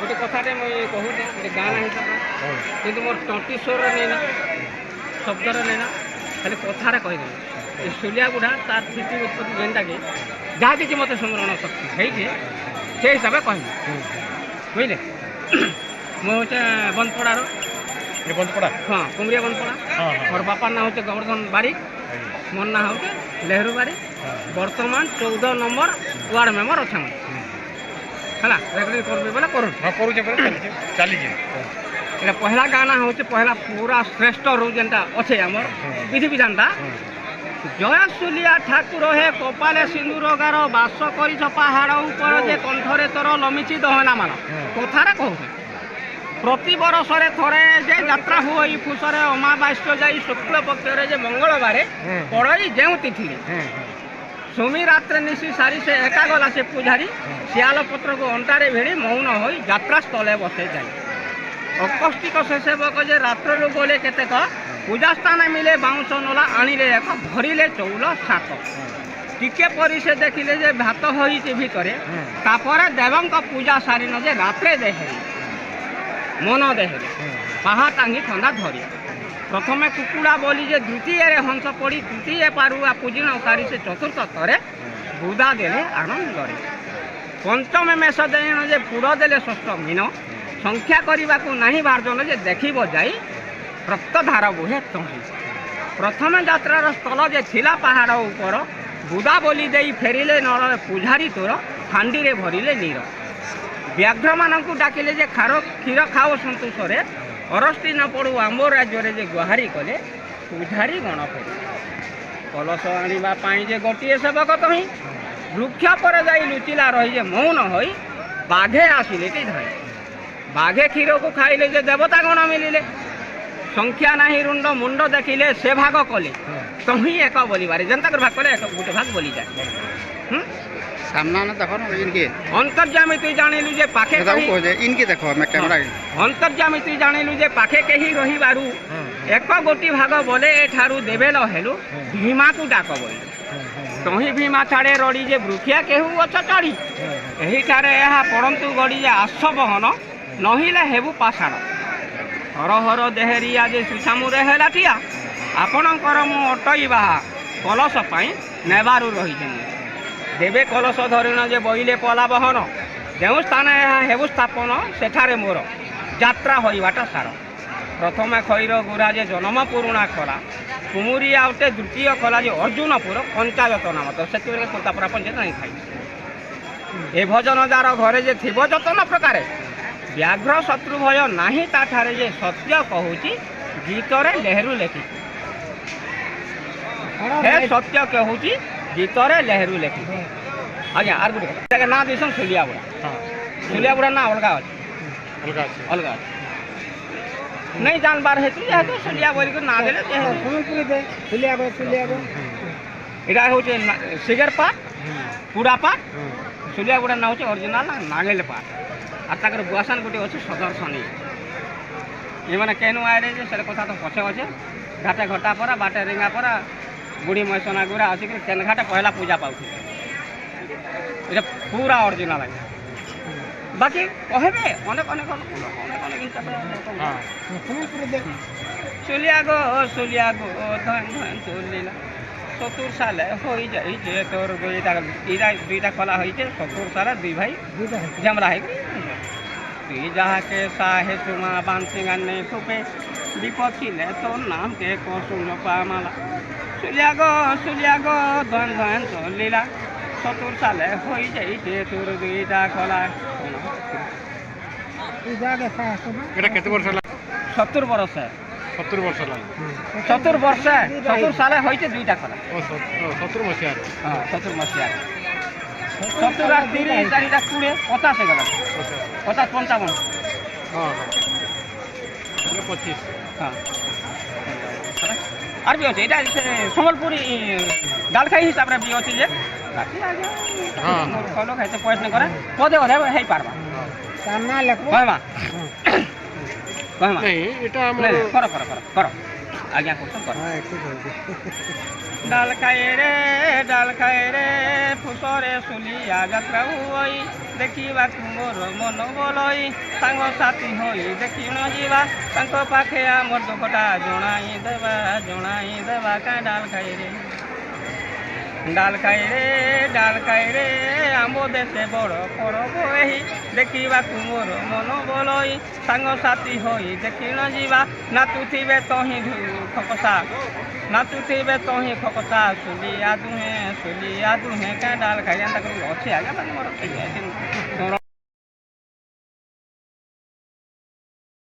गोटे कथाटे मुझे कहूँ गोटे गाँ ना हिसाब कि मोर तंटी स्वर नहीं ना शब्दर नहीं ना खाली कथार कहीदेवी सुलिया बुढ़ा तार स्थिति उत्पत्ति जेनटा कि जहाँ किसी मत स्मरण शक्ति है से हिसाब से कहमी बुझे मुझे बंदपड़ार बंदपड़ा हाँ कुमरिया बंदपड़ा मोर बापार ना हूँ गोवर्धन बारिक मोर ना हूँ लेहरू बारिक बर्तमान 14 नंबर वार्ड मेम्बर अच्छा है रेकर्डिंग कर बोले चली पहला गाना हूँ पहला पूरा श्रेष्ठ रू जेनटा अच्छे आमर विधि विधानटा जय सुलिया ठाकुर हे कपाले सिंदूर गार बास कर पहाड़ ऊपर जे कंठरे तोर लमिची दहना मान कथार कहूँ प्रति बरसरे थरे जे यात्रा हुई फुसरे अमावास्य जाई शुक्ल पक्षरे जे मंगलवार पड़ई जो तिथि सुमी रात्र निशी सारी से एका गला से पूजारी शियाल पत्र को अंटारे भिड़ी मौन हो यात्रा स्थले बसे जाए अकस्टिक से सेवक जे रात्र गले केतेक पूजा स्थान मिले बाउंश नला आनिले एक भरिले चौल सात टिके परी से देखिले जे भात होई भितरे तापर देवंक पूजा सारिन जे रात्रे देहरी मन देहरी पाहा टांगी ठंडा धरी प्रथमे कुकुड़ा बोली जे द्वितीय हंस पड़ी तृतीय पारुआ पूजिण सारी से चतुर्थ थरे बुदा देले आनंद करे पंचम मेष देण जे पुड़ देले षष्ठ मीन संख्या करने को नहीं बार्जन जे देखिब जाई रक्तधार बुहे तही प्रथम यात्रार स्थल जे थिला पहाड़ ऊपर बुदा बोली दे फेरिले नर पूजारी तोर हांडी रे भरिले नीर व्याघ्र मानू डाकिले जे खार क्षीर खाओ संतोषरे अरस्ती न पड़ू आंब राज्य जे गुहारी कले पूजारी गण फेरी कलश आने जे गोटे सेवक तही वृक्ष पर जाई लुचिला रही जे मौन होई बाघे आसिले कि धरी बाघे क्षीर को खाइले जे देवता गण मिलिले संख्या नाही रुंड मुंड देखिले से भाग कले तही एक बोलिबारे जनता भाग कले गोटे भाग बोली जाए सामना ना देखो ना इनके अंतर्जामी तुई जानिलु जे पाखे इनके देखो मैं कैमरा अंतर्जामी तुई जानिलु जे पाखे कहीं रही बारू एक गोटी भाग बोले एठारू देवेल हेलु भीमा को डाक बोली तही भीमा छाड़े रड़ी जे वृक्षिया केहू अछ चढ़ी एही ठारे एहा पड़ंतु गड़ी जे आस बहन नहिले हेबु पाषाण हर हर देहरिया जे सुसामुरे हेला ठिया आपणकर मु अटईबा कलश पाई नेबारू रही देवे कलश धरिण जे बहिले पला बहन जो स्थान हेबु स्थापन सेठारे मोर यात्रा होइबाटा सार प्रथम खैर गुरा जे जन्म पुरुणा खला कुमुरी आउटे द्वितीय खला जे अर्जुनपुर पंचायत नाम तो से कोतापुरा पंचायत नहीं खाई ए भजन जार घरे जे थिब जतन प्रकार व्याघ्र शत्रु भय नाही ताठारे जे सत्य कहूची गीतरे लेहरू लेखी हे सत्य कहूची गीतरे लेहरू लेखी आज्ञा आर गोटे ना दिसन सुलिया बुढ़ा ना अलग अच्छे अलग नहीं जानबार हेतु जेहेतु सुलिया बोल ना देले यहाँ हूँ सिगर पाट पुड़ा पाट सुलिया बुढ़ा ना हूँ ओरिजिनाल नागेल पाट और तक गुआसान गोटे अच्छे सदर्शनी ये मैंने कहनु आए से कथा तो पछे अच्छे घाटे घटा परा बाटे रिंगा परा बुढ़ी मैसना गुरा अच्छी केन घाटे पहला पूजा पाऊँ ये पूरा ओरिजिनाल है बाकी कहबे अनेक अनेक सुलिया गो धन धन चुलिला 70 साल हो जाए तोर दुईटा कला हो 70 साल दुई भाई जमला है तुई जहाँ के साहे चुमा बांसिंगा नहीं खुपे विपक्षी ले तो नाम के कसुन पामाला सुलिया गो धन धन चुलिला 70 साल हो जाए तोर दुईटा कला 70 वर्ष 70 साल हो दुईटा कला 70 मसीह 70 मसीह 70 30 4टा 20 50 गला 50 55 25 ହଁ ଆର୍ ବି ଅଛି ଏଇଟା ସେ ସମ୍ବଲପୁରୀ ଡାଲଖାଇ ହିସାବରେ ବି ଅଛି ଯେ ବାକି ଆଜ୍ଞା ହଁ। ମୋର କଲ ଖାଇତେ ପଏସ୍ ନାଇଁ କରେ ପଦେ ଅଧେ ହେଇପାରବା ସାମ୍ନା ଲେଖବ କହିମା କହିମା ନାଇଁ ଏଟା ନାଇଁ ଆମର ନାଇଁ, କର ଆଜ୍ଞା କରୁଛ କର ହଁ ଏଠି କହିବି ডাল খাই রে ফুসরে সুলিয়া যাত্রা হই দেখিବାକୁ ମୋର ମନ বলই ସାଙ୍ଗ ସାଥୀ ହୋଇ ଦେଖି ନ ଯିବା ତାଙ୍କ ପାଖେ ଆମର ଦୁଃଖଟା ଜଣାଇ ଦେବା କାଁ ଡାଲ ଖାଇ ରେ ଆମ୍ବ ଦେଶେ ବଡ଼ ପରବ ଏହି ଦେଖିବାକୁ ମୋର ମନ ବଲଇ ସାଙ୍ଗ ସାଥୀ ହୋଇ ଦେଖି ନ ଯିବା ନାଚୁଥିବେ ତହିଁ ଖକସା ସୁଲିଆ ଦୁହେଁ କାଁ ଡାଲ ଖାଇ ଅଛି ଆଜ୍ଞା ମୋର